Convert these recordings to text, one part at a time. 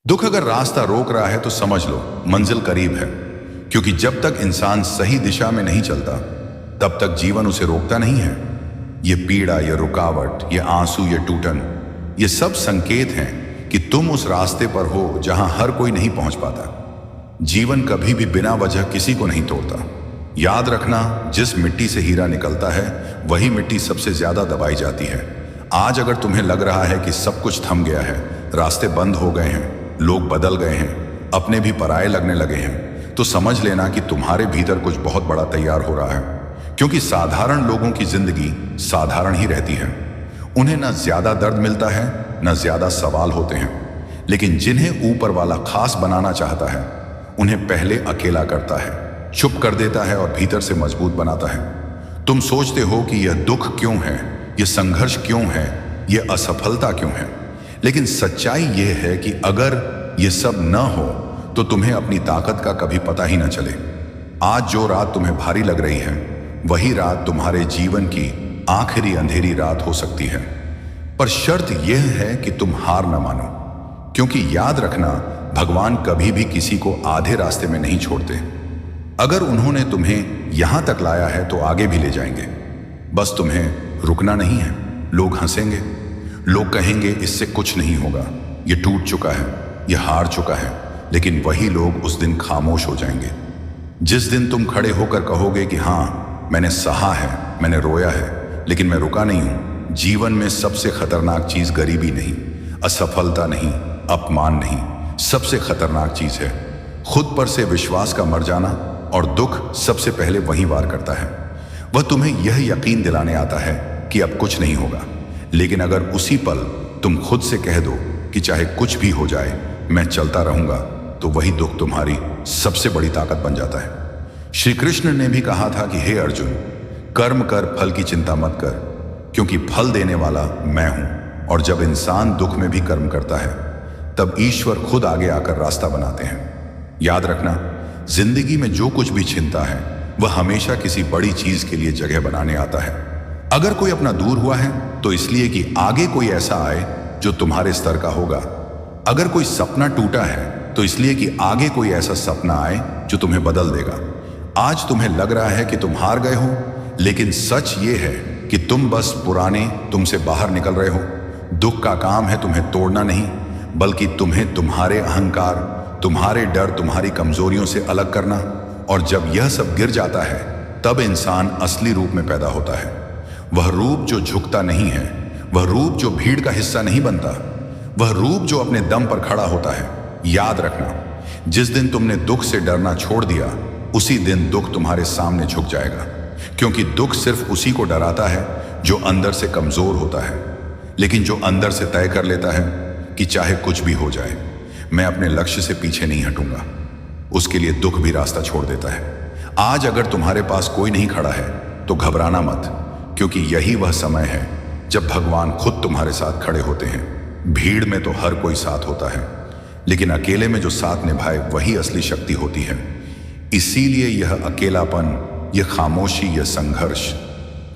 दुख अगर रास्ता रोक रहा है तो समझ लो मंजिल करीब है। क्योंकि जब तक इंसान सही दिशा में नहीं चलता तब तक जीवन उसे रोकता नहीं है। ये पीड़ा, ये रुकावट, ये आंसू, ये टूटन, ये सब संकेत हैं कि तुम उस रास्ते पर हो जहां हर कोई नहीं पहुंच पाता। जीवन कभी भी बिना वजह किसी को नहीं तोड़ता। याद रखना, जिस मिट्टी से हीरा निकलता है वही मिट्टी सबसे ज्यादा दबाई जाती है। आज अगर तुम्हें लग रहा है कि सब कुछ थम गया है, रास्ते बंद हो गए हैं, लोग बदल गए हैं, अपने भी पराये लगने लगे हैं, तो समझ लेना कि तुम्हारे भीतर कुछ बहुत बड़ा तैयार हो रहा है। क्योंकि साधारण लोगों की जिंदगी साधारण ही रहती है। उन्हें न ज्यादा दर्द मिलता है, न ज्यादा सवाल होते हैं। लेकिन जिन्हें ऊपर वाला खास बनाना चाहता है उन्हें पहले अकेला करता है, चुप कर देता है और भीतर से मजबूत बनाता है। तुम सोचते हो कि यह दुख क्यों है, यह संघर्ष क्यों है, यह असफलता क्यों है। लेकिन सच्चाई यह है कि अगर यह सब न हो तो तुम्हें अपनी ताकत का कभी पता ही न चले। आज जो रात तुम्हें भारी लग रही है वही रात तुम्हारे जीवन की आखिरी अंधेरी रात हो सकती है। पर शर्त यह है कि तुम हार न मानो। क्योंकि याद रखना, भगवान कभी भी किसी को आधे रास्ते में नहीं छोड़ते। अगर उन्होंने तुम्हें यहां तक लाया है तो आगे भी ले जाएंगे। बस तुम्हें रुकना नहीं है। लोग हंसेंगे, लोग कहेंगे इससे कुछ नहीं होगा, ये टूट चुका है, ये हार चुका है। लेकिन वही लोग उस दिन खामोश हो जाएंगे जिस दिन तुम खड़े होकर कहोगे कि हाँ, मैंने सहा है, मैंने रोया है, लेकिन मैं रुका नहीं हूं। जीवन में सबसे खतरनाक चीज गरीबी नहीं, असफलता नहीं, अपमान नहीं, सबसे खतरनाक चीज है खुद पर से विश्वास का मर जाना। और दुख सबसे पहले वही वार करता है। वह तुम्हें यह यकीन दिलाने आता है कि अब कुछ नहीं होगा। लेकिन अगर उसी पल तुम खुद से कह दो कि चाहे कुछ भी हो जाए मैं चलता रहूंगा, तो वही दुख तुम्हारी सबसे बड़ी ताकत बन जाता है। श्री कृष्ण ने भी कहा था कि हे अर्जुन, कर्म कर, फल की चिंता मत कर, क्योंकि फल देने वाला मैं हूं। और जब इंसान दुख में भी कर्म करता है तब ईश्वर खुद आगे आकर रास्ता बनाते हैं। याद रखना, जिंदगी में जो कुछ भी छिनता है वह हमेशा किसी बड़ी चीज के लिए जगह बनाने आता है। अगर कोई अपना दूर हुआ है तो इसलिए कि आगे कोई ऐसा आए जो तुम्हारे स्तर का होगा। अगर कोई सपना टूटा है तो इसलिए कि आगे कोई ऐसा सपना आए जो तुम्हें बदल देगा। आज तुम्हें लग रहा है कि तुम हार गए हो, लेकिन सच ये है कि तुम बस पुराने तुमसे बाहर निकल रहे हो। दुख का काम है तुम्हें तोड़ना नहीं, बल्कि तुम्हें तुम्हारे अहंकार, तुम्हारे डर, तुम्हारी कमजोरियों से अलग करना। और जब यह सब गिर जाता है तब इंसान असली रूप में पैदा होता है। वह रूप जो झुकता नहीं है, वह रूप जो भीड़ का हिस्सा नहीं बनता, वह रूप जो अपने दम पर खड़ा होता है। याद रखना, जिस दिन तुमने दुख से डरना छोड़ दिया उसी दिन दुख तुम्हारे सामने झुक जाएगा। क्योंकि दुख सिर्फ उसी को डराता है जो अंदर से कमजोर होता है। लेकिन जो अंदर से तय कर लेता है कि चाहे कुछ भी हो जाए मैं अपने लक्ष्य से पीछे नहीं हटूंगा, उसके लिए दुख भी रास्ता छोड़ देता है। आज अगर तुम्हारे पास कोई नहीं खड़ा है तो घबराना मत, क्योंकि यही वह समय है जब भगवान खुद तुम्हारे साथ खड़े होते हैं। भीड़ में तो हर कोई साथ होता है, लेकिन अकेले में जो साथ निभाए वही असली शक्ति होती है। इसीलिए यह अकेलापन, यह खामोशी, यह संघर्ष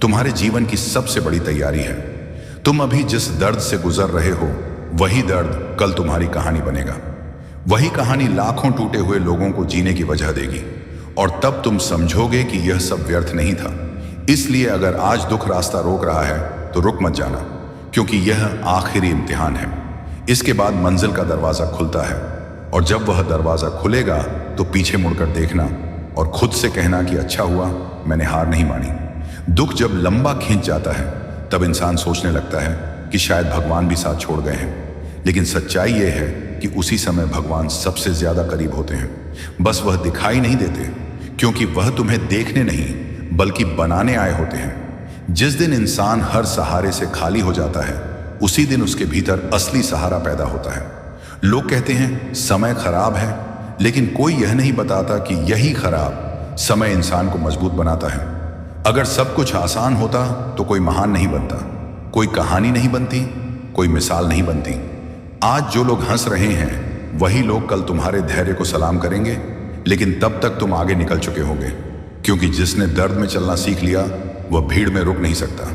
तुम्हारे जीवन की सबसे बड़ी तैयारी है। तुम अभी जिस दर्द से गुजर रहे हो वही दर्द कल तुम्हारी कहानी बनेगा। वही कहानी लाखों टूटे हुए लोगों को जीने की वजह देगी। और तब तुम समझोगे कि यह सब व्यर्थ नहीं था। इसलिए अगर आज दुख रास्ता रोक रहा है तो रुक मत जाना, क्योंकि यह आखिरी इम्तिहान है। इसके बाद मंजिल का दरवाजा खुलता है, और जब वह दरवाजा खुलेगा तो पीछे मुड़कर देखना और खुद से कहना कि अच्छा हुआ मैंने हार नहीं मानी। दुख जब लंबा खींच जाता है तब इंसान सोचने लगता है कि शायद भगवान भी साथ छोड़ गए हैं। लेकिन सच्चाई यह है कि उसी समय भगवान सबसे ज्यादा करीब होते हैं। बस वह दिखाई नहीं देते, क्योंकि वह तुम्हें देखने नहीं बल्कि बनाने आए होते हैं। जिस दिन इंसान हर सहारे से खाली हो जाता है उसी दिन उसके भीतर असली सहारा पैदा होता है। लोग कहते हैं समय खराब है, लेकिन कोई यह नहीं बताता कि यही खराब समय इंसान को मजबूत बनाता है। अगर सब कुछ आसान होता तो कोई महान नहीं बनता, कोई कहानी नहीं बनती, कोई मिसाल नहीं बनती। आज जो लोग हंस रहे हैं वही लोग कल तुम्हारे धैर्य को सलाम करेंगे, लेकिन तब तक तुम आगे निकल चुके होंगे। क्योंकि जिसने दर्द में चलना सीख लिया वह भीड़ में रुक नहीं सकता।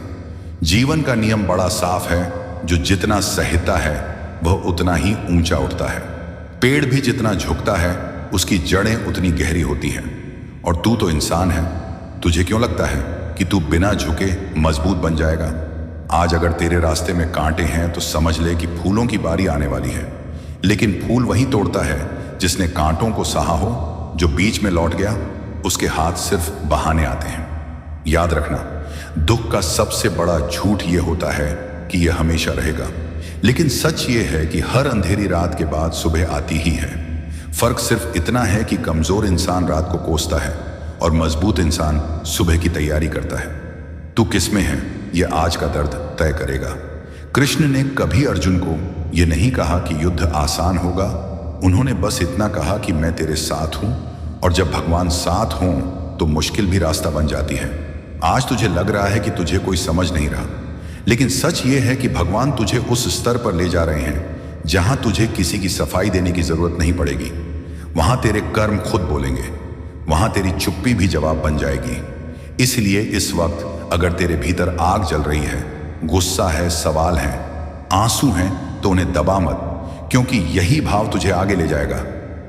जीवन का नियम बड़ा साफ है, जो जितना सहता है वह उतना ही ऊंचा उठता है। पेड़ भी जितना झुकता है उसकी जड़ें उतनी गहरी होती हैं। और तू तो इंसान है, तुझे क्यों लगता है कि तू बिना झुके मजबूत बन जाएगा? आज अगर तेरे रास्ते में कांटे हैं तो समझ ले कि फूलों की बारी आने वाली है। लेकिन फूल वही तोड़ता है जिसने कांटों को सहा हो। जो बीच में लौट गया उसके हाथ सिर्फ बहाने आते हैं। याद रखना, दुख का सबसे बड़ा झूठ यह होता है कि यह हमेशा रहेगा, लेकिन सच ये है कि हर अंधेरी रात के बाद सुबह आती ही है। फर्क सिर्फ इतना है कि कमजोर इंसान रात को कोसता है और मजबूत इंसान सुबह की तैयारी करता है। तू किसमें है यह आज का दर्द तय करेगा। कृष्ण ने कभी अर्जुन को यह नहीं कहा कि युद्ध आसान होगा, उन्होंने बस इतना कहा कि मैं तेरे साथ हूं, और जब भगवान साथ हों तो मुश्किल भी रास्ता बन जाती है। आज तुझे लग रहा है कि तुझे कोई समझ नहीं रहा, लेकिन सच ये है कि भगवान तुझे उस स्तर पर ले जा रहे हैं जहां तुझे किसी की सफाई देने की जरूरत नहीं पड़ेगी। वहां तेरे कर्म खुद बोलेंगे, वहां तेरी चुप्पी भी जवाब बन जाएगी। इसलिए इस वक्त अगर तेरे भीतर आग जल रही है, गुस्सा है, सवाल है, आंसू हैं, तो उन्हें दबा मत, क्योंकि यही भाव तुझे आगे ले जाएगा।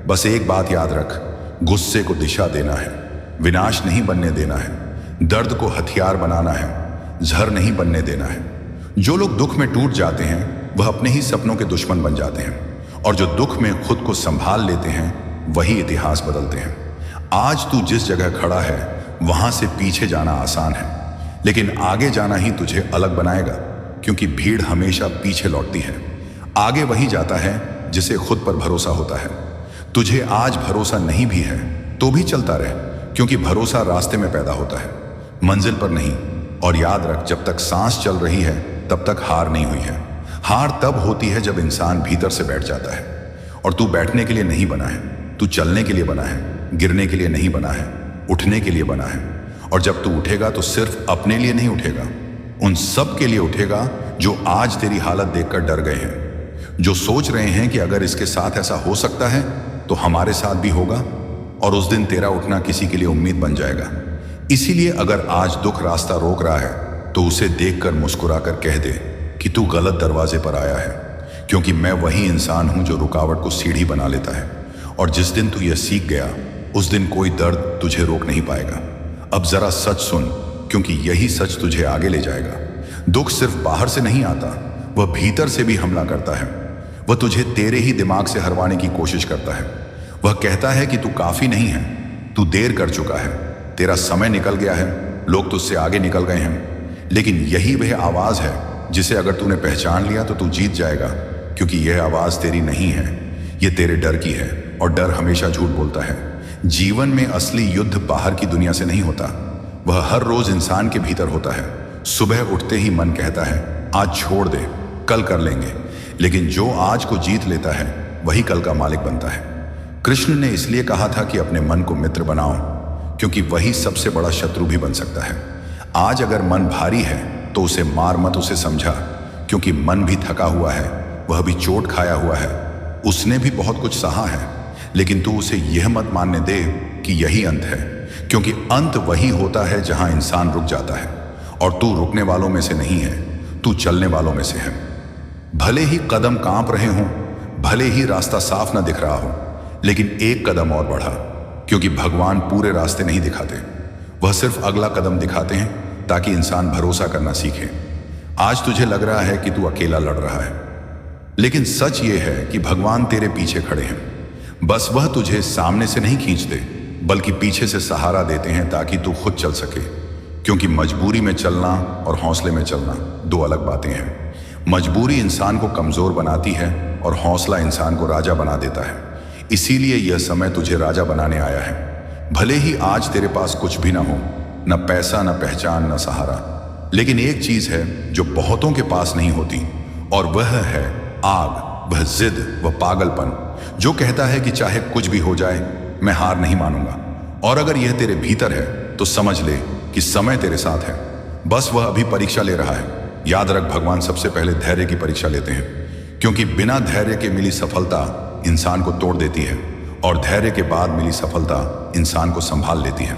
बस एक बात याद रख, गुस्से को दिशा देना है, विनाश नहीं बनने देना है। दर्द को हथियार बनाना है, जहर नहीं बनने देना है। जो लोग दुख में टूट जाते हैं वह अपने ही सपनों के दुश्मन बन जाते हैं, और जो दुख में खुद को संभाल लेते हैं वही इतिहास बदलते हैं। आज तू जिस जगह खड़ा है वहां से पीछे जाना आसान है, लेकिन आगे जाना ही तुझे अलग बनाएगा, क्योंकि भीड़ हमेशा पीछे लौटती है। आगे वही जाता है जिसे खुद पर भरोसा होता है। तुझे आज भरोसा नहीं भी है तो भी चलता रहे, क्योंकि भरोसा रास्ते में पैदा होता है, मंजिल पर नहीं। और याद रख, जब तक सांस चल रही है तब तक हार नहीं हुई है। हार तब होती है जब इंसान भीतर से बैठ जाता है। और तू बैठने के लिए नहीं बना है, तू चलने के लिए बना है, गिरने के लिए नहीं बना है, उठने के लिए बना है। और जब तू उठेगा तो सिर्फ अपने लिए नहीं उठेगा, उन सब के लिए उठेगा जो आज तेरी हालत देखकर डर गए हैं, जो सोच रहे हैं कि अगर इसके साथ ऐसा हो सकता है तो हमारे साथ भी होगा। और उस दिन तेरा उठना किसी के लिए उम्मीद बन जाएगा। इसीलिए अगर आज दुख रास्ता रोक रहा है तो उसे देखकर मुस्कुरा कर कह दे कि तू गलत दरवाजे पर आया है, क्योंकि मैं वही इंसान हूं जो रुकावट को सीढ़ी बना लेता है। और जिस दिन तू यह सीख गया उस दिन कोई दर्द तुझे रोक नहीं पाएगा। अब जरा सच सुन, क्योंकि यही सच तुझे आगे ले जाएगा। दुख सिर्फ बाहर से नहीं आता, वह भीतर से भी हमला करता है। वह तुझे तेरे ही दिमाग से हरवाने की कोशिश करता है। वह कहता है कि तू काफी नहीं है, तू देर कर चुका है, तेरा समय निकल गया है, लोग तुझसे आगे निकल गए हैं। लेकिन यही वह आवाज है जिसे अगर तूने पहचान लिया तो तू जीत जाएगा, क्योंकि यह आवाज तेरी नहीं है, यह तेरे डर की है। और डर हमेशा झूठ बोलता है। जीवन में असली युद्ध बाहर की दुनिया से नहीं होता, वह हर रोज इंसान के भीतर होता है। सुबह उठते ही मन कहता है आज छोड़ दे, कल कर लेंगे। लेकिन जो आज को जीत लेता है वही कल का मालिक बनता है। कृष्ण ने इसलिए कहा था कि अपने मन को मित्र बनाओ, क्योंकि वही सबसे बड़ा शत्रु भी बन सकता है। आज अगर मन भारी है तो उसे मार मत, उसे समझा, क्योंकि मन भी थका हुआ है, वह भी चोट खाया हुआ है, उसने भी बहुत कुछ सहा है। लेकिन तू उसे यह मत मानने दे कि यही अंत है, क्योंकि अंत वही होता है जहां इंसान रुक जाता है। और तू रुकने वालों में से नहीं है, तू चलने वालों में से है। भले ही कदम कांप रहे हों, भले ही रास्ता साफ ना दिख रहा हो, लेकिन एक कदम और बढ़ा, क्योंकि भगवान पूरे रास्ते नहीं दिखाते, वह सिर्फ अगला कदम दिखाते हैं ताकि इंसान भरोसा करना सीखे। आज तुझे लग रहा है कि तू अकेला लड़ रहा है, लेकिन सच ये है कि भगवान तेरे पीछे खड़े हैं। बस वह तुझे सामने से नहीं खींचते, बल्कि पीछे से सहारा देते हैं ताकि तू खुद चल सके। क्योंकि मजबूरी में चलना और हौसले में चलना दो अलग बातें हैं। मजबूरी इंसान को कमजोर बनाती है और हौसला इंसान को राजा बना देता है। इसीलिए यह समय तुझे राजा बनाने आया है। भले ही आज तेरे पास कुछ भी ना हो, न पैसा, न पहचान, न सहारा, लेकिन एक चीज है जो बहुतों के पास नहीं होती, और वह है आग, वह जिद, वह पागलपन जो कहता है कि चाहे कुछ भी हो जाए मैं हार नहीं मानूंगा। और अगर यह तेरे भीतर है तो समझ ले कि समय तेरे साथ है, बस वह अभी परीक्षा ले रहा है। याद रख, भगवान सबसे पहले धैर्य की परीक्षा लेते हैं, क्योंकि बिना धैर्य के मिली सफलता इंसान को तोड़ देती है, और धैर्य के बाद मिली सफलता इंसान को संभाल लेती है।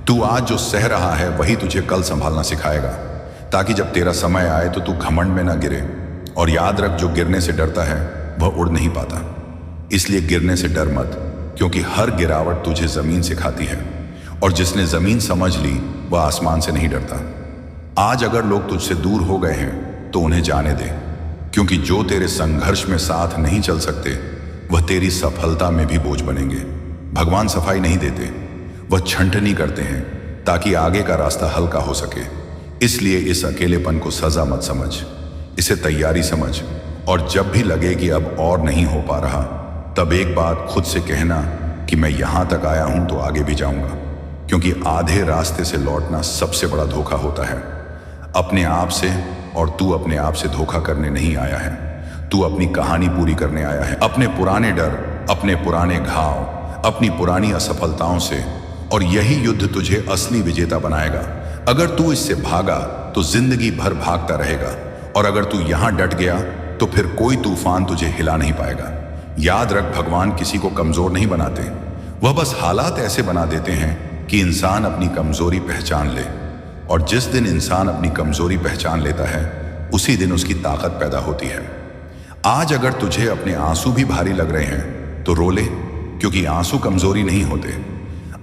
तू आज जो सह रहा है वही तुझे कल संभालना सिखाएगा, ताकि जब तेरा समय आए तो तू घमंड में ना गिरे। और याद रख, जो गिरने से डरता है वह उड़ नहीं पाता। इसलिए गिरने से डर मत, क्योंकि हर गिरावट तुझे जमीन से खाती है, और जिसने जमीन समझ ली वह आसमान से नहीं डरता। आज अगर लोग तुझसे दूर हो गए हैं तो उन्हें जाने दे, क्योंकि जो तेरे संघर्ष में साथ नहीं चल सकते वह तेरी सफलता में भी बोझ बनेंगे। भगवान सफाई नहीं देते, वह छंटनी करते हैं ताकि आगे का रास्ता हल्का हो सके। इसलिए इस अकेलेपन को सजा मत समझ, इसे तैयारी समझ, और जब भी लगे कि अब और नहीं हो पा रहा, तब एक बात खुद से कहना कि मैं यहां तक आया हूं तो आगे भी जाऊंगा, क्योंकि आधे रास्ते से लौटना सबसे बड़ा धोखा होता है। अपने आप से, और तू अपने आप से धोखा करने नहीं आया है, तू अपनी कहानी पूरी करने आया है। अपने पुराने डर, अपने पुराने घाव, अपनी पुरानी असफलताओं से, और यही युद्ध तुझे असली विजेता बनाएगा। अगर तू इससे भागा तो जिंदगी भर भागता रहेगा, और अगर तू यहां डट गया तो फिर कोई तूफान तुझे हिला नहीं पाएगा। याद रख, भगवान किसी को कमजोर नहीं बनाते, वह बस हालात ऐसे बना देते हैं कि इंसान अपनी कमजोरी पहचान ले, और जिस दिन इंसान अपनी कमजोरी पहचान लेता है उसी दिन उसकी ताकत पैदा होती है। आज अगर तुझे अपने आंसू भी भारी लग रहे हैं तो रो ले, क्योंकि आंसू कमजोरी नहीं होते,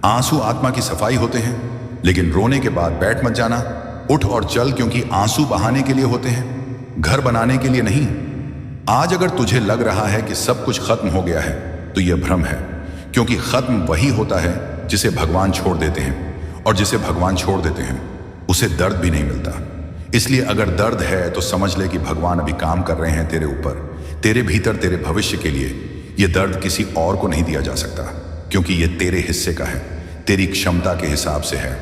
आंसू आत्मा की सफाई होते हैं। लेकिन रोने के बाद बैठ मत जाना, उठ और चल, क्योंकि आंसू बहाने के लिए होते हैं, घर बनाने के लिए नहीं। आज अगर तुझे लग रहा है कि सब कुछ खत्म हो गया है तो यह भ्रम है, क्योंकि खत्म वही होता है जिसे भगवान छोड़ देते हैं, और जिसे भगवान छोड़ देते हैं उसे दर्द भी नहीं मिलता। इसलिए अगर दर्द है तो समझ ले कि भगवान अभी काम कर रहे हैं तेरे ऊपर, तेरे भीतर, तेरे भविष्य के लिए। यह दर्द किसी और को नहीं दिया जा सकता, क्योंकि यह तेरे हिस्से का है, तेरी क्षमता के हिसाब से है।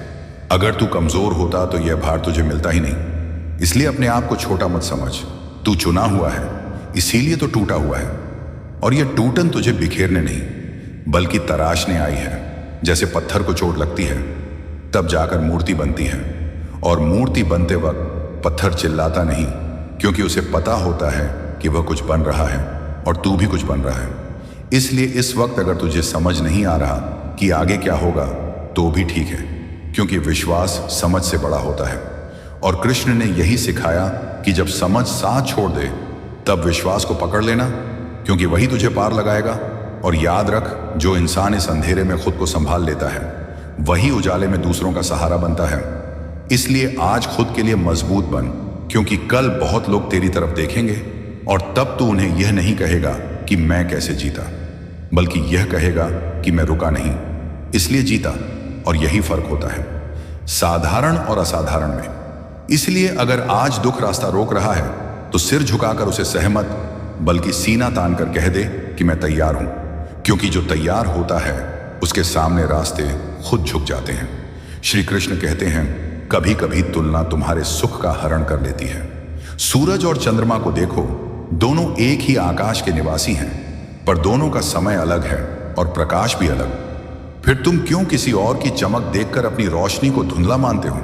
अगर तू कमजोर होता तो यह भार तुझे मिलता ही नहीं। इसलिए अपने आप को छोटा मत समझ, तू चुना हुआ है, इसीलिए तो टूटा हुआ है। और यह टूटन तुझे बिखेरने नहीं बल्कि तराशने आई है। जैसे पत्थर को चोट लगती है तब जाकर मूर्ति बनती है, और मूर्ति बनते वक्त पत्थर चिल्लाता नहीं, क्योंकि उसे पता होता है कि वह कुछ बन रहा है और तू भी कुछ बन रहा है। इसलिए इस वक्त अगर तुझे समझ नहीं आ रहा कि आगे क्या होगा तो भी ठीक है, क्योंकि विश्वास समझ से बड़ा होता है। और कृष्ण ने यही सिखाया कि जब समझ साथ छोड़ दे तब विश्वास को पकड़ लेना, क्योंकि वही तुझे पार लगाएगा। और याद रख, जो इंसान इस अंधेरे में खुद को संभाल लेता है वही उजाले में दूसरों का सहारा बनता है। इसलिए आज खुद के लिए मजबूत बन, क्योंकि कल बहुत लोग तेरी तरफ देखेंगे, और तब तू उन्हें यह नहीं कहेगा कि मैं कैसे जीता, बल्कि यह कहेगा कि मैं रुका नहीं, इसलिए जीता। और यही फर्क होता है साधारण और असाधारण में। इसलिए अगर आज दुख रास्ता रोक रहा है तो सिर झुकाकर उसे सहमत, बल्कि सीना तान कर कह दे कि मैं तैयार हूं, क्योंकि जो तैयार होता है उसके सामने रास्ते खुद झुक जाते हैं। श्री कृष्ण कहते हैं, कभी कभी तुलना तुम्हारे सुख का हरण कर लेती है। सूरज और चंद्रमा को देखो, दोनों एक ही आकाश के निवासी हैं, पर दोनों का समय अलग है और प्रकाश भी अलग। फिर तुम क्यों किसी और की चमक देखकर अपनी रोशनी को धुंधला मानते हो?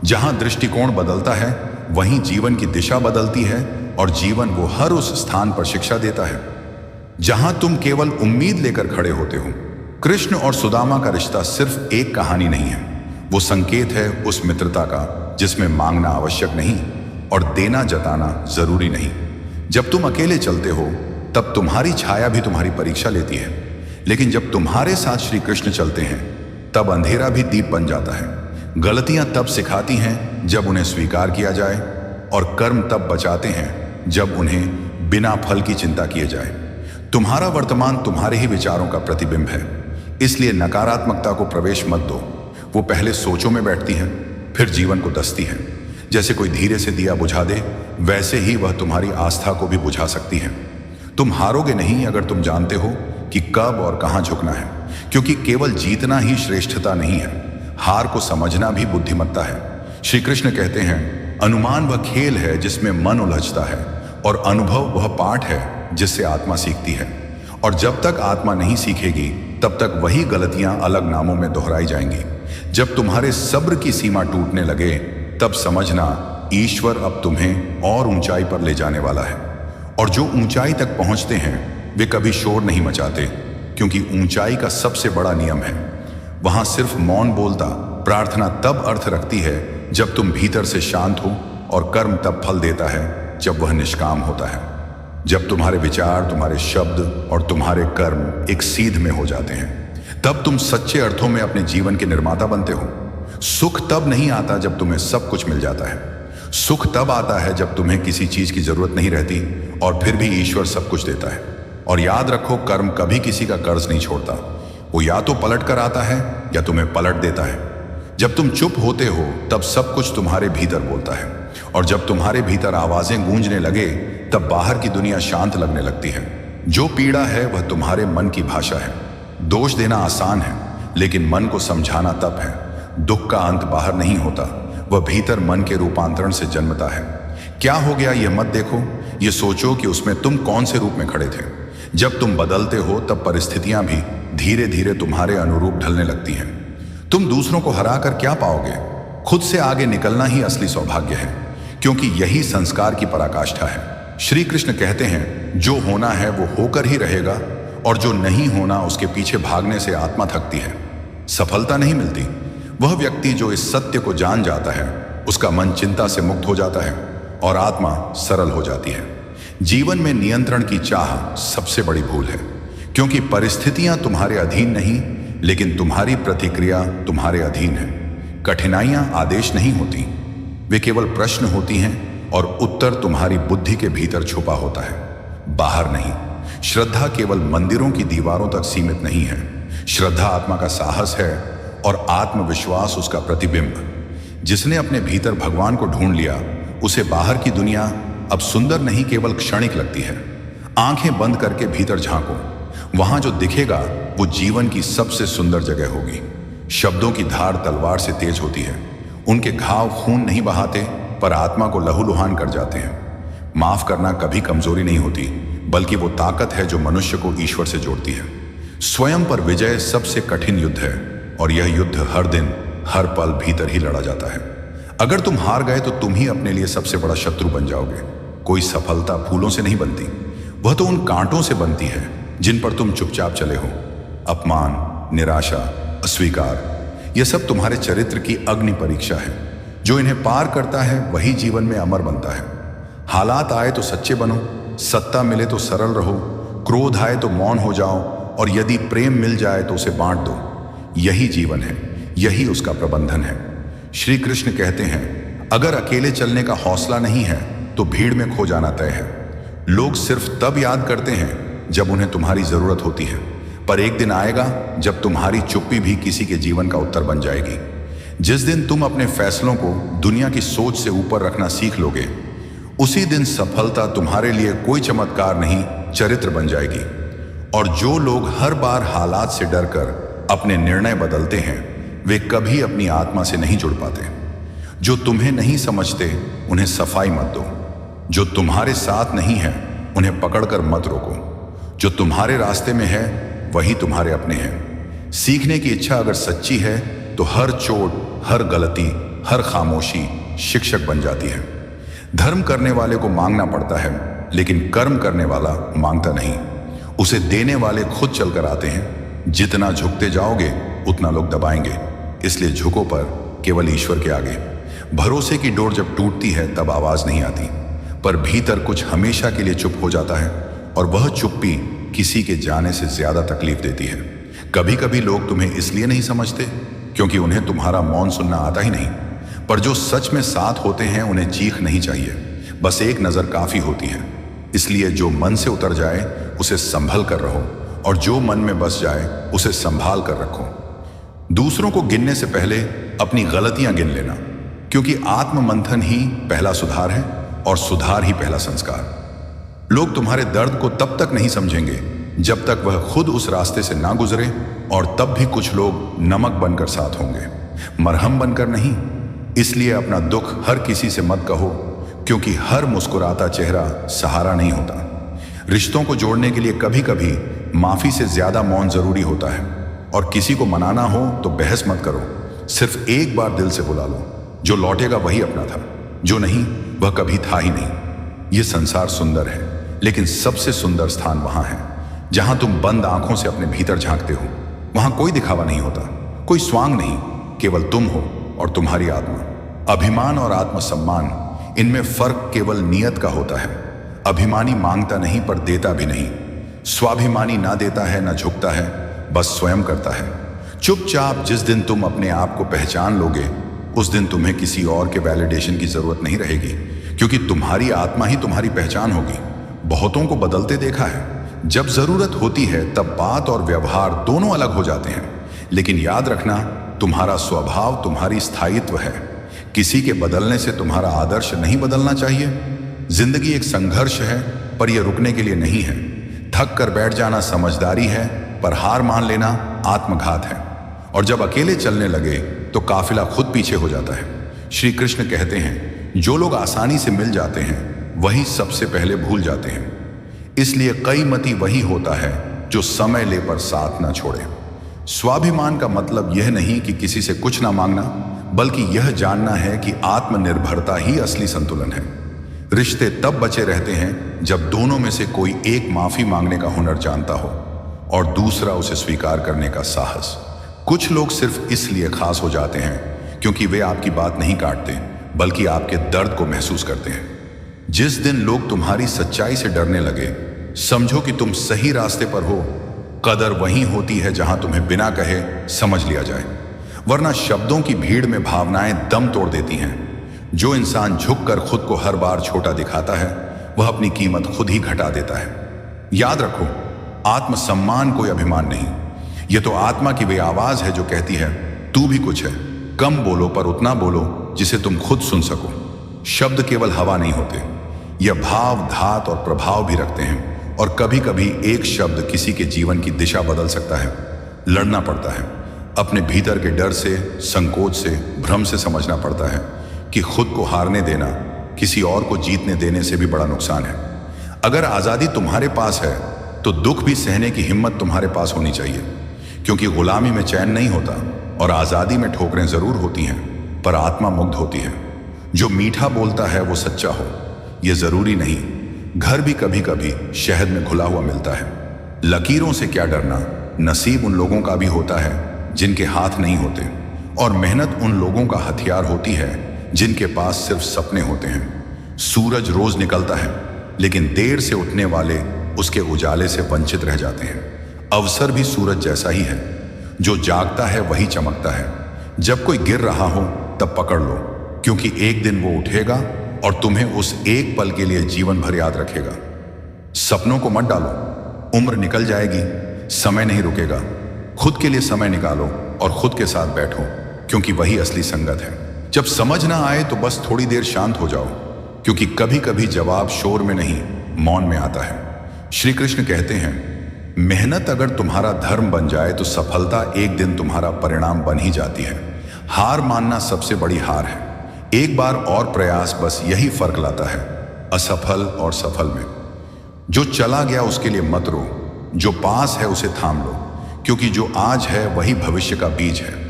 जहां दृष्टिकोण बदलता है वहीं जीवन की दिशा बदलती है, और जीवन वो हर उस स्थान पर शिक्षा देता है जहां तुम केवल उम्मीद लेकर खड़े होते हो। कृष्ण और सुदामा का रिश्ता सिर्फ एक कहानी नहीं है, वो संकेत है उस मित्रता का जिसमें मांगना आवश्यक नहीं और देना जताना जरूरी नहीं। जब तुम अकेले चलते हो तब तुम्हारी छाया भी तुम्हारी परीक्षा लेती है, लेकिन जब तुम्हारे साथ श्री कृष्ण चलते हैं तब अंधेरा भी दीप बन जाता है। गलतियां तब सिखाती हैं जब उन्हें स्वीकार किया जाए, और कर्म तब बचाते हैं जब उन्हें बिना फल की चिंता किए जाए। तुम्हारा वर्तमान तुम्हारे ही विचारों का प्रतिबिंब है, इसलिए नकारात्मकता को प्रवेश मत दो। वो पहले सोचों में बैठती है, फिर जीवन को दसती है। जैसे कोई धीरे से दिया बुझा दे, वैसे ही वह तुम्हारी आस्था को भी बुझा सकती है। तुम हारोगे नहीं अगर तुम जानते हो कि कब और कहां झुकना है, क्योंकि केवल जीतना ही श्रेष्ठता नहीं है, हार को समझना भी बुद्धिमत्ता है। श्री कृष्ण कहते हैं, अनुमान वह खेल है जिसमें मन उलझता है, और अनुभव वह पाठ है जिससे आत्मा सीखती है। और जब तक आत्मा नहीं सीखेगी तब तक वही गलतियां अलग नामों में दोहराई जाएंगी। जब तुम्हारे सब्र की सीमा टूटने लगे तब समझना ईश्वर अब तुम्हें और ऊंचाई पर ले जाने वाला है। और जो ऊंचाई तक पहुंचते हैं वे कभी शोर नहीं मचाते, क्योंकि ऊंचाई का सबसे बड़ा नियम है, वहां सिर्फ मौन बोलता। प्रार्थना तब अर्थ रखती है जब तुम भीतर से शांत हो, और कर्म तब फल देता है जब वह निष्काम होता है। जब तुम्हारे विचार, तुम्हारे शब्द और तुम्हारे कर्म एक सीध में हो जाते हैं, तब तुम सच्चे अर्थों में अपने जीवन के निर्माता बनते हो। सुख तब नहीं आता जब तुम्हें सब कुछ मिल जाता है। सुख तब आता है जब तुम्हें किसी चीज की जरूरत नहीं रहती और फिर भी ईश्वर सब कुछ देता है। और याद रखो, कर्म कभी किसी का कर्ज नहीं छोड़ता। वो या तो पलट कर आता है या तुम्हें पलट देता है। जब तुम चुप होते हो तब सब कुछ तुम्हारे भीतर बोलता है, और जब तुम्हारे भीतर आवाजें गूंजने लगे तब बाहर की दुनिया शांत लगने लगती है। जो पीड़ा है वह तुम्हारे मन की भाषा है। दोष देना आसान है, लेकिन मन को समझाना तप है। दुख का अंत बाहर नहीं होता, वह भीतर मन के रूपांतरण से जन्मता है। क्या हो गया यह मत देखो, यह सोचो कि उसमें तुम कौन से रूप में खड़े थे। जब तुम बदलते हो तब परिस्थितियां भी धीरे धीरे तुम्हारे अनुरूप ढलने लगती हैं। तुम दूसरों को हराकर क्या पाओगे? खुद से आगे निकलना ही असली सौभाग्य है, क्योंकि यही संस्कार की पराकाष्ठा है। श्री कृष्ण कहते हैं, जो होना है वो होकर ही रहेगा, और जो नहीं होना उसके पीछे भागने से आत्मा थकती है, सफलता नहीं मिलती। वह व्यक्ति जो इस सत्य को जान जाता है, उसका मन चिंता से मुक्त हो जाता है और आत्मा सरल हो जाती है। जीवन में नियंत्रण की चाह सबसे बड़ी भूल है, क्योंकि परिस्थितियां तुम्हारे अधीन नहीं, लेकिन तुम्हारी प्रतिक्रिया तुम्हारे अधीन है। कठिनाइयां आदेश नहीं होती, वे केवल प्रश्न होती हैं, और उत्तर तुम्हारी बुद्धि के भीतर छुपा होता है, बाहर नहीं। श्रद्धा केवल मंदिरों की दीवारों तक सीमित नहीं है। श्रद्धा आत्मा का साहस है और आत्मविश्वास उसका प्रतिबिंब। जिसने अपने भीतर भगवान को ढूंढ लिया, उसे बाहर की दुनिया अब सुंदर नहीं, केवल क्षणिक लगती है। आंखें बंद करके भीतर झांको, वहां जो दिखेगा वो जीवन की सबसे सुंदर जगह होगी। शब्दों की धार तलवार से तेज होती है। उनके घाव खून नहीं बहाते, पर आत्मा को लहूलुहान कर जाते हैं। माफ करना कभी कमजोरी नहीं होती, बल्कि वो ताकत है जो मनुष्य को ईश्वर से जोड़ती है। स्वयं पर विजय सबसे कठिन युद्ध है, और यह युद्ध हर दिन हर पल भीतर ही लड़ा जाता है। अगर तुम हार गए तो तुम ही अपने लिए सबसे बड़ा शत्रु बन जाओगे। कोई सफलता फूलों से नहीं बनती, वह तो उन कांटों से बनती है जिन पर तुम चुपचाप चले हो। अपमान, निराशा, अस्वीकार, यह सब तुम्हारे चरित्र की अग्नि परीक्षा है। जो इन्हें पार करता है वही जीवन में अमर बनता है। हालात आए तो सच्चे बनो, सत्ता मिले तो सरल रहो, क्रोध आए तो मौन हो जाओ, और यदि प्रेम मिल जाए तो उसे बांट दो। यही जीवन है, यही उसका प्रबंधन है। श्री कृष्ण कहते हैं, अगर अकेले चलने का हौसला नहीं है तो भीड़ में खो जाना तय है। लोग सिर्फ तब याद करते हैं जब उन्हें तुम्हारी जरूरत होती है, पर एक दिन आएगा जब तुम्हारी चुप्पी भी किसी के जीवन का उत्तर बन जाएगी। जिस दिन तुम अपने फैसलों को दुनिया की सोच से ऊपर रखना सीख लोगे, उसी दिन सफलता तुम्हारे लिए कोई चमत्कार नहीं, चरित्र बन जाएगी। और जो लोग हर बार हालात से डरकर अपने निर्णय बदलते हैं, वे कभी अपनी आत्मा से नहीं जुड़ पाते। जो तुम्हें नहीं समझते उन्हें सफाई मत दो। जो तुम्हारे साथ नहीं है उन्हें पकड़कर मत रोको। जो तुम्हारे रास्ते में है वही तुम्हारे अपने हैं। सीखने की इच्छा अगर सच्ची है तो हर चोट, हर गलती, हर खामोशी शिक्षक बन जाती है। धर्म करने वाले को मांगना पड़ता है, लेकिन कर्म करने वाला मांगता नहीं। उसे देने वाले खुद चलकर आते हैं। जितना झुकते जाओगे उतना लोग दबाएंगे, इसलिए झुको पर केवल ईश्वर के आगे। भरोसे की डोर जब टूटती है तब आवाज नहीं आती, पर भीतर कुछ हमेशा के लिए चुप हो जाता है, और वह चुप्पी किसी के जाने से ज्यादा तकलीफ देती है। कभी कभी लोग तुम्हें इसलिए नहीं समझते क्योंकि उन्हें तुम्हारा मौन सुनना आता ही नहीं, पर जो सच में साथ होते हैं उन्हें चीख नहीं चाहिए, बस एक नजर काफी होती है। इसलिए जो मन से उतर जाए उसे संभल कर रहो, और जो मन में बस जाए उसे संभाल कर रखो। दूसरों को गिनने से पहले अपनी गलतियां गिन लेना, क्योंकि आत्म मंथन ही पहला सुधार है, और सुधार ही पहला संस्कार। लोग तुम्हारे दर्द को तब तक नहीं समझेंगे जब तक वह खुद उस रास्ते से ना गुजरे, और तब भी कुछ लोग नमक बनकर साथ होंगे, मरहम बनकर नहीं। इसलिए अपना दुख हर किसी से मत कहो, क्योंकि हर मुस्कुराता चेहरा सहारा नहीं होता। रिश्तों को जोड़ने के लिए कभी कभी माफी से ज्यादा मौन जरूरी होता है, और किसी को मनाना हो तो बहस मत करो, सिर्फ एक बार दिल से बुला लो। जो लौटेगा वही अपना था, जो नहीं वह कभी था ही नहीं। यह संसार सुंदर है, लेकिन सबसे सुंदर स्थान वहां है जहां तुम बंद आंखों से अपने भीतर झांकते हो। वहां कोई दिखावा नहीं होता, कोई स्वांग नहीं, केवल तुम हो और तुम्हारी आत्मा। अभिमान और आत्मसम्मान, इनमें फर्क केवल नियत का होता है। अभिमानी मांगता नहीं पर देता भी नहीं। स्वाभिमानी ना देता है ना झुकता है, बस स्वयं करता है। चुपचाप जिस दिन तुम अपने आप को पहचान लोगे, उस दिन तुम्हें किसी और के वैलिडेशन की जरूरत नहीं रहेगी, क्योंकि तुम्हारी आत्मा ही तुम्हारी पहचान होगी। बहुतों को बदलते देखा है, जब जरूरत होती है तब बात और व्यवहार दोनों अलग हो जाते हैं। लेकिन याद रखना, तुम्हारा स्वभाव तुम्हारी स्थायित्व है। किसी के बदलने से तुम्हारा आदर्श नहीं बदलना चाहिए। जिंदगी एक संघर्ष है, पर यह रुकने के लिए नहीं है। थक कर बैठ जाना समझदारी है, पर हार मान लेना आत्मघात है। और जब अकेले चलने लगे तो काफिला खुद पीछे हो जाता है। श्री कृष्ण कहते हैं, जो लोग आसानी से मिल जाते हैं वही सबसे पहले भूल जाते हैं। इसलिए कई मती वही होता है जो समय ले पर साथ ना छोड़े। स्वाभिमान का मतलब यह नहीं कि किसी से कुछ ना मांगना, बल्कि यह जानना है कि आत्मनिर्भरता ही असली संतुलन है। रिश्ते तब बचे रहते हैं जब दोनों में से कोई एक माफी मांगने का हुनर जानता हो और दूसरा उसे स्वीकार करने का साहस। कुछ लोग सिर्फ इसलिए खास हो जाते हैं क्योंकि वे आपकी बात नहीं काटते, बल्कि आपके दर्द को महसूस करते हैं। जिस दिन लोग तुम्हारी सच्चाई से डरने लगे, समझो कि तुम सही रास्ते पर हो। कदर वहीं होती है जहां तुम्हें बिना कहे समझ लिया जाए, वरना शब्दों की भीड़ में भावनाएं दम तोड़ देती हैं। जो इंसान झुककर खुद को हर बार छोटा दिखाता है, वह अपनी कीमत खुद ही घटा देता है। याद रखो, आत्मसम्मान कोई अभिमान नहीं, यह तो आत्मा की वे आवाज है जो कहती है, तू भी कुछ है। कम बोलो, पर उतना बोलो जिसे तुम खुद सुन सको। शब्द केवल हवा नहीं होते, यह भाव, धात और प्रभाव भी रखते हैं। और कभी कभी एक शब्द किसी के जीवन की दिशा बदल सकता है। लड़ना पड़ता है अपने भीतर के डर से, संकोच से, भ्रम से। समझना पड़ता है कि खुद को हारने देना किसी और को जीतने देने से भी बड़ा नुकसान है। अगर आज़ादी तुम्हारे पास है तो दुख भी सहने की हिम्मत तुम्हारे पास होनी चाहिए, क्योंकि गुलामी में चैन नहीं होता और आज़ादी में ठोकरें जरूर होती हैं, पर आत्मा मुग्ध होती है। जो मीठा बोलता है वो सच्चा हो, यह जरूरी नहीं। घर भी कभी कभी शहद में घुला हुआ मिलता है। लकीरों से क्या डरना, नसीब उन लोगों का भी होता है जिनके हाथ नहीं होते, और मेहनत उन लोगों का हथियार होती है जिनके पास सिर्फ सपने होते हैं। सूरज रोज निकलता है, लेकिन देर से उठने वाले उसके उजाले से वंचित रह जाते हैं। अवसर भी सूरज जैसा ही है, जो जागता है वही चमकता है। जब कोई गिर रहा हो तब पकड़ लो, क्योंकि एक दिन वो उठेगा और तुम्हें उस एक पल के लिए जीवन भर याद रखेगा। सपनों को मत डालो, उम्र निकल जाएगी, समय नहीं रुकेगा। खुद के लिए समय निकालो और खुद के साथ बैठो, क्योंकि वही असली संगत है। जब समझ ना आए तो बस थोड़ी देर शांत हो जाओ, क्योंकि कभी कभी जवाब शोर में नहीं, मौन में आता है। श्री कृष्ण कहते हैं, मेहनत अगर तुम्हारा धर्म बन जाए तो सफलता एक दिन तुम्हारा परिणाम बन ही जाती है। हार मानना सबसे बड़ी हार है। एक बार और प्रयास, बस यही फर्क लाता है असफल और सफल में। जो चला गया उसके लिए मत रो, जो पास है उसे थाम लो, क्योंकि जो आज है वही भविष्य का बीज है।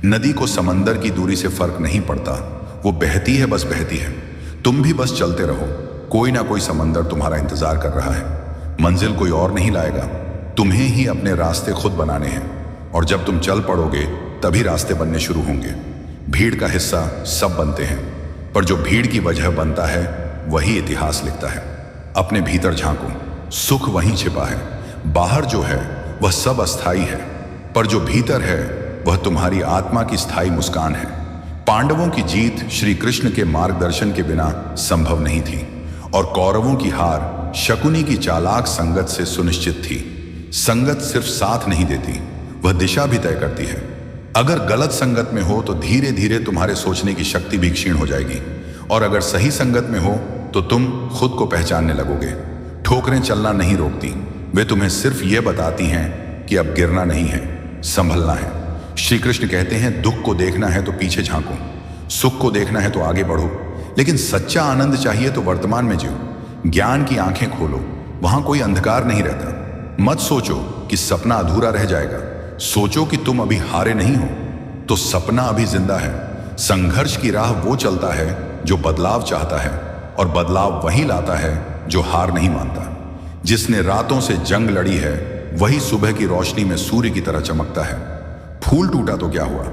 नदी को समंदर की दूरी से फर्क नहीं पड़ता, वो बहती है, बस बहती है। तुम भी बस चलते रहो, कोई ना कोई समंदर तुम्हारा इंतजार कर रहा है। मंजिल कोई और नहीं लाएगा, तुम्हें ही अपने रास्ते खुद बनाने हैं। और जब तुम चल पड़ोगे तभी रास्ते बनने शुरू होंगे। भीड़ का हिस्सा सब बनते हैं, पर जो भीड़ की वजह बनता है वही इतिहास लिखता है। अपने भीतर झांको, सुख वहीं छिपा है। बाहर जो है वह सब अस्थाई है, पर जो भीतर है वह तुम्हारी आत्मा की स्थायी मुस्कान है। पांडवों की जीत श्री कृष्ण के मार्गदर्शन के बिना संभव नहीं थी, और कौरवों की हार शकुनी की चालाक संगत से सुनिश्चित थी। संगत सिर्फ साथ नहीं देती, वह दिशा भी तय करती है। अगर गलत संगत में हो तो धीरे धीरे तुम्हारे सोचने की शक्ति भी क्षीण हो जाएगी, और अगर सही संगत में हो तो तुम खुद को पहचानने लगोगे। ठोकरें चलना नहीं रोकती, वे तुम्हें सिर्फ ये बताती हैं कि अब गिरना नहीं है, संभलना है। श्री कृष्ण कहते हैं, दुख को देखना है तो पीछे झांको, सुख को देखना है तो आगे बढ़ो, लेकिन सच्चा आनंद चाहिए तो वर्तमान में जियो। ज्ञान की आंखें खोलो, वहां कोई अंधकार नहीं रहता। मत सोचो कि सपना अधूरा रह जाएगा, सोचो कि तुम अभी हारे नहीं हो, तो सपना अभी जिंदा है। संघर्ष की राह वो चलता है जो बदलाव चाहता है, और बदलाव वही लाता है जो हार नहीं मानता। जिसने रातों से जंग लड़ी है वही सुबह की रोशनी में सूर्य की तरह चमकता है। फूल टूटा तो क्या हुआ,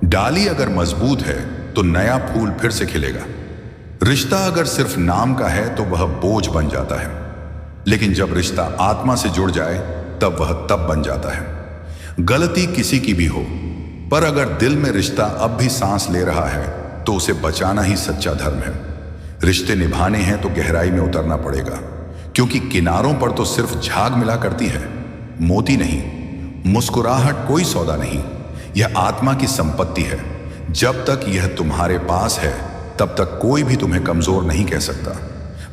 डाली अगर मजबूत है तो नया फूल फिर से खिलेगा। रिश्ता अगर सिर्फ नाम का है तो वह बोझ बन जाता है, लेकिन जब रिश्ता आत्मा से जुड़ जाए तब वह तब बन जाता है। गलती किसी की भी हो, पर अगर दिल में रिश्ता अब भी सांस ले रहा है तो उसे बचाना ही सच्चा धर्म है। रिश्ते निभाने हैं तो गहराई में उतरना पड़ेगा, क्योंकि किनारों पर तो सिर्फ झाग मिला करती है, मोती नहीं। मुस्कुराहट कोई सौदा नहीं, यह आत्मा की संपत्ति है। जब तक यह तुम्हारे पास है तब तक कोई भी तुम्हें कमजोर नहीं कह सकता।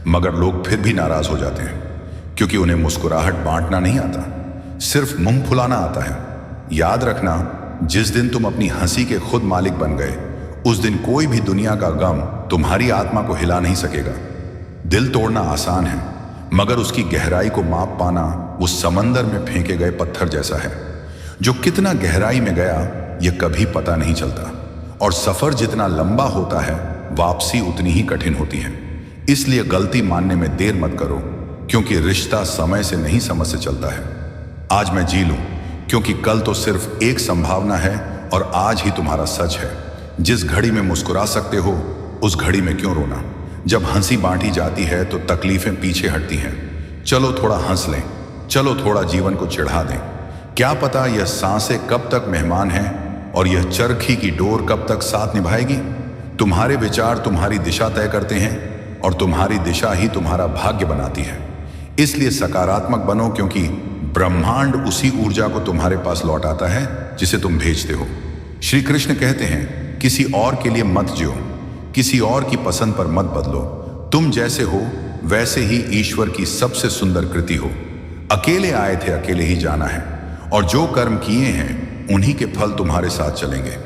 मगर लोग फिर भी नाराज हो जाते हैं, क्योंकि उन्हें मुस्कुराहट बांटना नहीं आता, सिर्फ मुंह फुलाना आता है। याद रखना, जिस दिन तुम अपनी हंसी के खुद मालिक बन गए, उस दिन कोई भी दुनिया का गम तुम्हारी आत्मा को हिला नहीं सकेगा। दिल तोड़ना आसान है, मगर उसकी गहराई को माप पाना वो समंदर में फेंके गए पत्थर जैसा है। जो कितना गहराई में गया यह कभी पता नहीं चलता, और सफर जितना लंबा होता है वापसी उतनी ही कठिन होती है। इसलिए गलती मानने में देर मत करो, क्योंकि रिश्ता समय से नहीं समझ से चलता है। आज मैं जी लूं, क्योंकि कल तो सिर्फ एक संभावना है और आज ही तुम्हारा सच है। जिस घड़ी में मुस्कुरा सकते हो उस घड़ी में क्यों रोना। जब हंसी बांटी जाती है तो तकलीफें पीछे हटती हैं। चलो थोड़ा हंस लें, चलो थोड़ा जीवन को चिढ़ा दें। क्या पता यह सांसें कब तक मेहमान हैं और यह चरखी की डोर कब तक साथ निभाएगी। तुम्हारे विचार तुम्हारी दिशा तय करते हैं और तुम्हारी दिशा ही तुम्हारा भाग्य बनाती है। इसलिए सकारात्मक बनो, क्योंकि ब्रह्मांड उसी ऊर्जा को तुम्हारे पास लौटाता है जिसे तुम भेजते हो। श्री कृष्ण कहते हैं, किसी और के लिए मत जियो, किसी और की पसंद पर मत बदलो। तुम जैसे हो वैसे ही ईश्वर की सबसे सुंदर कृति हो। अकेले आए थे, अकेले ही जाना है, और जो कर्म किए हैं उन्हीं के फल तुम्हारे साथ चलेंगे।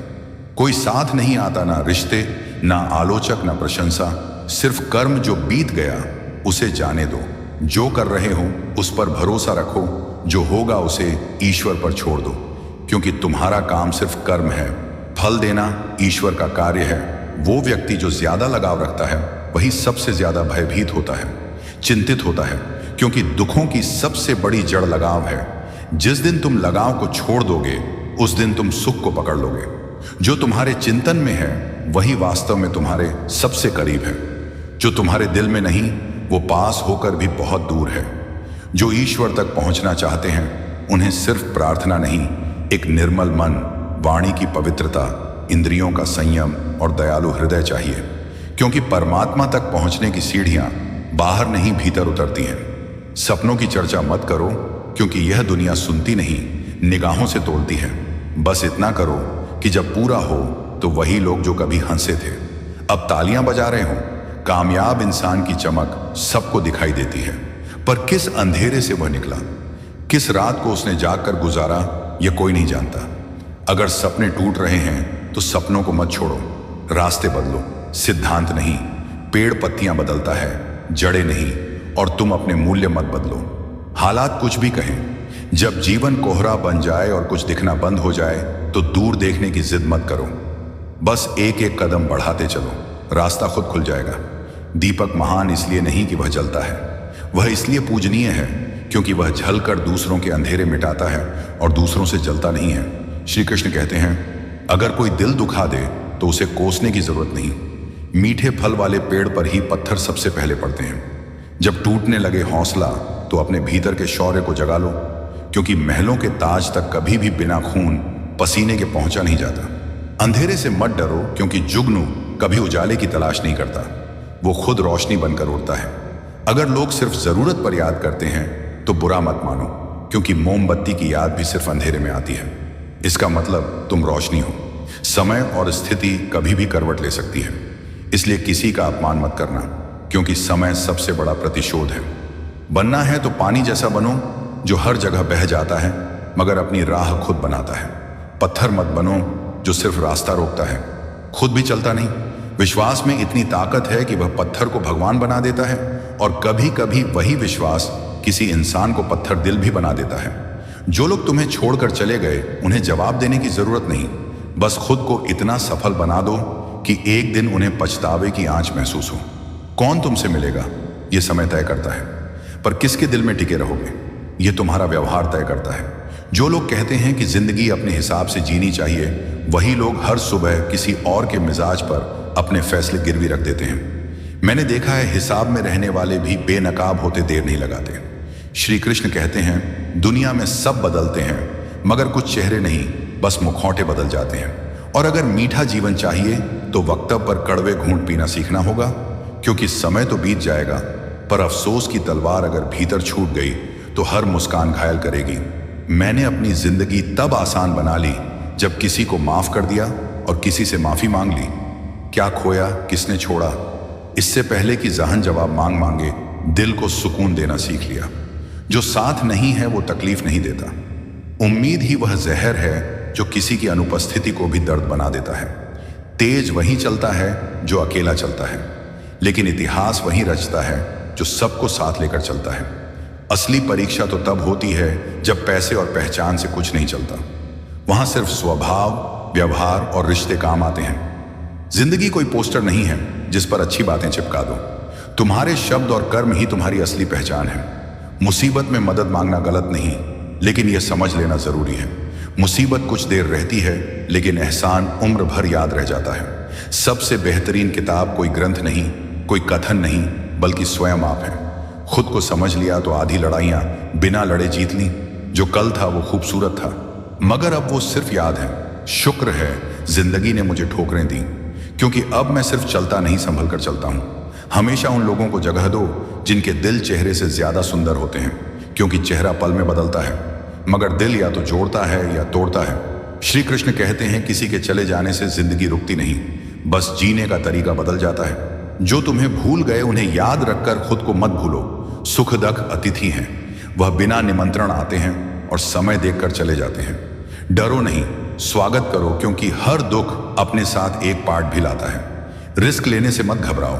कोई साथ नहीं आता, ना रिश्ते, ना आलोचक, ना प्रशंसा, सिर्फ कर्म। जो बीत गया उसे जाने दो। जो कर रहे हो उस पर भरोसा रखो, जो होगा उसे ईश्वर पर छोड़ दो, क्योंकि तुम्हारा काम सिर्फ कर्म है, फल देना ईश्वर का कार्य है। वो व्यक्ति जो ज्यादा लगाव रखता है वही सबसे ज्यादा भयभीत होता है, चिंतित होता है, क्योंकि दुखों की सबसे बड़ी जड़ लगाव है। जिस दिन तुम लगाव को छोड़ दोगे उस दिन तुम सुख को पकड़ लोगे। जो तुम्हारे चिंतन में है वही वास्तव में तुम्हारे सबसे करीब है। जो तुम्हारे दिल में नहीं वो पास होकर भी बहुत दूर है। जो ईश्वर तक पहुंचना चाहते हैं उन्हें सिर्फ प्रार्थना नहीं, एक निर्मल मन, वाणी की पवित्रता, इंद्रियों का संयम और दयालु हृदय चाहिए। क्योंकि परमात्मा तक पहुंचने की सीढ़ियां बाहर नहीं भीतर उतरती हैं। सपनों की चर्चा मत करो, क्योंकि यह दुनिया सुनती नहीं, निगाहों से तोलती है। बस इतना करो कि जब पूरा हो तो वही लोग जो कभी हंसे थे अब तालियां बजा रहे हों। कामयाब इंसान की चमक सबको दिखाई देती है, पर किस अंधेरे से वह निकला, किस रात को उसने जागकर गुजारा, यह कोई नहीं जानता। अगर सपने टूट रहे हैं तो सपनों को मत छोड़ो, रास्ते बदलो, सिद्धांत नहीं। पेड़ पत्तियां बदलता है, जड़ें नहीं, और तुम अपने मूल्य मत बदलो। हालात कुछ भी कहें, जब जीवन कोहरा बन जाए और कुछ दिखना बंद हो जाए तो दूर देखने की जिद मत करो। बस एक एक कदम बढ़ाते चलो, रास्ता खुद खुल जाएगा। दीपक महान इसलिए नहीं कि वह जलता है, वह इसलिए पूजनीय है क्योंकि वह जलकर दूसरों के अंधेरे मिटाता है और दूसरों से जलता नहीं है। श्री कृष्ण कहते हैं, अगर कोई दिल दुखा दे तो उसे कोसने की जरूरत नहीं। मीठे फल वाले पेड़ पर ही पत्थर सबसे पहले पड़ते हैं। जब टूटने लगे हौसला तो अपने भीतर के शौर्य को जगा लो, क्योंकि महलों के ताज तक कभी भी बिना खून पसीने के पहुंचा नहीं जाता। अंधेरे से मत डरो, क्योंकि जुगनू कभी उजाले की तलाश नहीं करता, वो खुद रोशनी बनकर उड़ता है। अगर लोग सिर्फ जरूरत पर याद करते हैं तो बुरा मत मानो, क्योंकि मोमबत्ती की याद भी सिर्फ अंधेरे में आती है। इसका मतलब तुम रोशनी हो। समय और स्थिति कभी भी करवट ले सकती है, इसलिए किसी का अपमान मत करना, क्योंकि समय सबसे बड़ा प्रतिशोध है। बनना है तो पानी जैसा बनो, जो हर जगह बह जाता है मगर अपनी राह खुद बनाता है। पत्थर मत बनो जो सिर्फ रास्ता रोकता है, खुद भी चलता नहीं। विश्वास में इतनी ताकत है कि वह पत्थर को भगवान बना देता है, और कभी कभी वही विश्वास किसी इंसान को पत्थर दिल भी बना देता है। जो लोग तुम्हें छोड़कर चले गए उन्हें जवाब देने की जरूरत नहीं, बस खुद को इतना सफल बना दो कि एक दिन उन्हें पछतावे की आंच महसूस हो। कौन तुमसे मिलेगा यह समय तय करता है, पर किसके दिल में टिके रहोगे यह तुम्हारा व्यवहार तय करता है। जो लोग कहते हैं कि जिंदगी अपने हिसाब से जीनी चाहिए, वही लोग हर सुबह किसी और के मिजाज पर अपने फैसले गिरवी रख देते हैं। मैंने देखा है हिसाब में रहने वाले भी बेनकाब होते देर नहीं लगाते। श्री कृष्ण कहते हैं दुनिया में सब बदलते हैं मगर कुछ चेहरे नहीं, बस मुखौटे बदल जाते हैं। और अगर मीठा जीवन चाहिए तो वक्तव्य पर कड़वे घूंट पीना सीखना होगा, क्योंकि समय तो बीत जाएगा पर अफसोस की तलवार अगर भीतर छूट गई तो हर मुस्कान घायल करेगी। मैंने अपनी जिंदगी तब आसान बना ली जब किसी को माफ कर दिया और किसी से माफी मांग ली। क्या खोया, किसने छोड़ा, इससे पहले कि जहन जवाब मांगे दिल को सुकून देना सीख लिया। जो साथ नहीं है वो तकलीफ नहीं देता। उम्मीद ही वह जहर है जो किसी की अनुपस्थिति को भी दर्द बना देता है। तेज वही चलता है जो अकेला चलता है, लेकिन इतिहास वही रचता है जो सबको साथ लेकर चलता है। असली परीक्षा तो तब होती है जब पैसे और पहचान से कुछ नहीं चलता। वहां सिर्फ स्वभाव, व्यवहार और रिश्ते काम आते हैं। जिंदगी कोई पोस्टर नहीं है जिस पर अच्छी बातें चिपका दो। तुम्हारे शब्द और कर्म ही तुम्हारी असली पहचान है। मुसीबत में मदद मांगना गलत नहीं, लेकिन यह समझ लेना जरूरी है मुसीबत कुछ देर रहती है लेकिन एहसान उम्र भर याद रह जाता है। सबसे बेहतरीन किताब कोई ग्रंथ नहीं, कोई कथन नहीं, बल्कि स्वयं आप हैं। खुद को समझ लिया तो आधी लड़ाइयां बिना लड़े जीत ली। जो कल था वो खूबसूरत था, मगर अब वो सिर्फ याद है। शुक्र है जिंदगी ने मुझे ठोकरें दी, क्योंकि अब मैं सिर्फ चलता नहीं संभल कर चलता हूं। हमेशा उन लोगों को जगह दो जिनके दिल चेहरे से ज्यादा सुंदर होते हैं, क्योंकि चेहरा पल में बदलता है मगर दिल या तो जोड़ता है या तोड़ता है। श्री कृष्ण कहते हैं किसी के चले जाने से जिंदगी रुकती नहीं, बस जीने का तरीका बदल जाता है। जो तुम्हें भूल गए उन्हें याद रखकर खुद को मत भूलो। सुखदक अतिथि हैं, वह बिना निमंत्रण आते हैं और समय देखकर चले जाते हैं। डरो नहीं, स्वागत करो, क्योंकि हर दुख अपने साथ एक पार्ट भी लाता है। रिस्क लेने से मत घबराओ,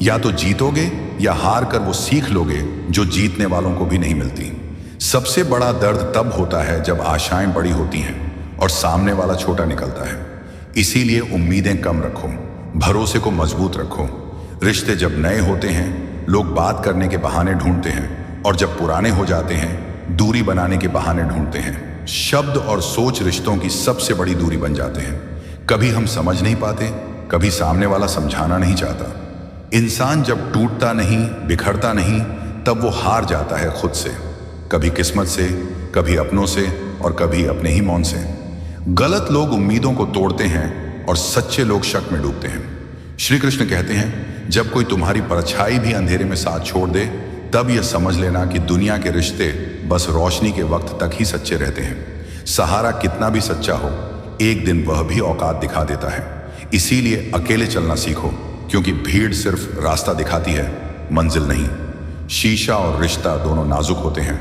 या तो जीतोगे या हार कर वो सीख लोगे जो जीतने वालों को भी नहीं मिलती। सबसे बड़ा दर्द तब होता है जब आशाएं बड़ी होती हैं और सामने वाला छोटा निकलता है। इसीलिए उम्मीदें कम रखो, भरोसे को मजबूत रखो। रिश्ते जब नए होते हैं लोग बात करने के बहाने ढूंढते हैं, और जब पुराने हो जाते हैं दूरी बनाने के बहाने ढूंढते हैं। शब्द और सोच रिश्तों की सबसे बड़ी दूरी बन जाते हैं। कभी हम समझ नहीं पाते, कभी सामने वाला समझाना नहीं चाहता। इंसान जब टूटता नहीं, बिखरता नहीं, तब वो हार जाता है खुद से, कभी किस्मत से, कभी अपनों से और कभी अपने ही मौन से। गलत लोग उम्मीदों को तोड़ते हैं और सच्चे लोग शक में डूबते हैं। श्री कृष्ण कहते हैं जब कोई तुम्हारी परछाई भी अंधेरे में साथ छोड़ दे तब यह समझ लेना कि दुनिया के रिश्ते बस रोशनी के वक्त तक ही सच्चे रहते हैं। सहारा कितना भी सच्चा हो, एक दिन वह भी औकात दिखा देता है। इसीलिए अकेले चलना सीखो, क्योंकि भीड़ सिर्फ रास्ता दिखाती है, मंजिल नहीं। शीशा और रिश्ता दोनों नाजुक होते हैं,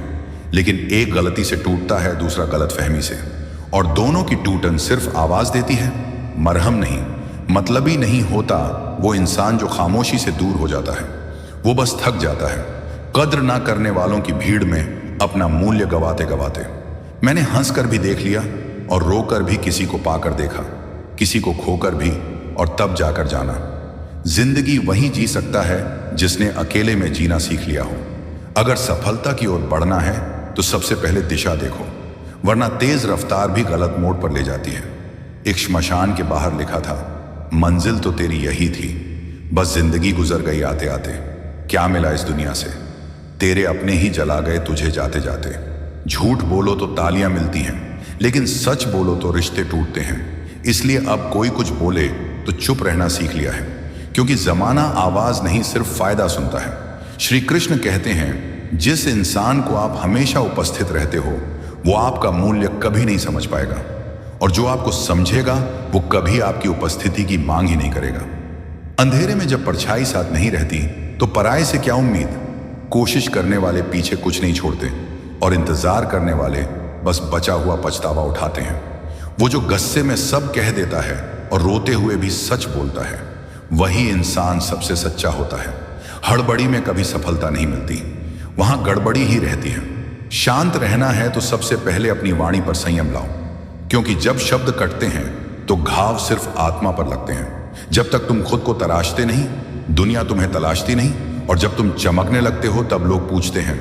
लेकिन एक गलती से टूटता है, दूसरा गलतफहमी से, और दोनों की टूटन सिर्फ आवाज देती है, मरहम नहीं। मतलबी नहीं होता वो इंसान जो खामोशी से दूर हो जाता है, वो बस थक जाता है। कद्र ना करने वालों की भीड़ में अपना मूल्य गवाते गवाते। मैंने हंसकर भी देख लिया और रोकर भी किसी को पाकर देखा, किसी को खोकर भी और तब जाकर जाना। जिंदगी वही जी सकता है जिसने अकेले में जीना सीख लिया हो। अगर सफलता की ओर बढ़ना है तो सबसे पहले दिशा देखो, वरना तेज रफ्तार भी गलत मोड़ पर ले जाती है। एक श्मशान के बाहर लिखा था, मंजिल तो तेरी यही थी, बस जिंदगी गुजर गई आते आते। क्या मिला इस दुनिया से, तेरे अपने ही जला गए तुझे जाते जाते। झूठ बोलो तो तालियां मिलती हैं, लेकिन सच बोलो तो रिश्ते टूटते हैं। इसलिए अब कोई कुछ बोले तो चुप रहना सीख लिया है, क्योंकि जमाना आवाज नहीं सिर्फ फायदा सुनता है। श्री कृष्ण कहते हैं जिस इंसान को आप हमेशा उपस्थित रहते हो वो आपका मूल्य कभी नहीं समझ पाएगा, और जो आपको समझेगा वो कभी आपकी उपस्थिति की मांग ही नहीं करेगा। अंधेरे में जब परछाई साथ नहीं रहती तो पराये से क्या उम्मीद। कोशिश करने वाले पीछे कुछ नहीं छोड़ते, और इंतजार करने वाले बस बचा हुआ पछतावा उठाते हैं। वो जो गुस्से में सब कह देता है और रोते हुए भी सच बोलता है, वही इंसान सबसे सच्चा होता है। हड़बड़ी में कभी सफलता नहीं मिलती, वहां गड़बड़ी ही रहती है। शांत रहना है तो सबसे पहले अपनी वाणी पर संयम लाओ, क्योंकि जब शब्द कटते हैं तो घाव सिर्फ आत्मा पर लगते हैं। जब तक तुम खुद को तराशते नहीं, दुनिया तुम्हें तलाशती नहीं, और जब तुम चमकने लगते हो तब लोग पूछते हैं